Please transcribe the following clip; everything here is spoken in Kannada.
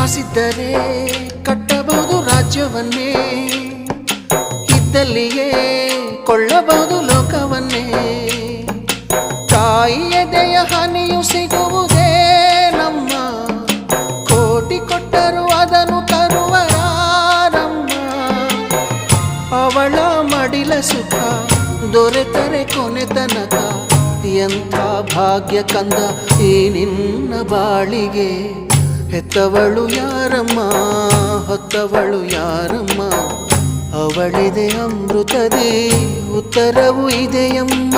ಕಾಸಿದ್ದರೆ ಕಟ್ಟಬಹುದು ರಾಜ್ಯವನ್ನೇ, ಇದ್ದಲ್ಲಿಯೇ ಕೊಳ್ಳಬಹುದು ಲೋಕವನ್ನೇ. ತಾಯಿಯ ದಯ ಹನಿಯು ಸಿಗುವುದೇ ನಮ್ಮ, ಕೋಟಿ ಕೊಟ್ಟರು ಅದನ್ನು ತರುವರಾರಮ್ಮ. ಅವಳ ಮಡಿಲ ಸುಖ ದೊರೆತರೆ ಕೊನೆ ತನಕ, ಎಂಥ ಭಾಗ್ಯ ಕಂದ ಈ ನಿನ್ನ ಬಾಳಿಗೆ. ಹೆತ್ತವಳು ಯಾರಮ್ಮ, ಹೊತ್ತವಳು ಯಾರಮ್ಮ, ಅವಳಿದೆ ಅಮೃತದೇ ಉತ್ತರವು ಇದೆಯಮ್ಮ.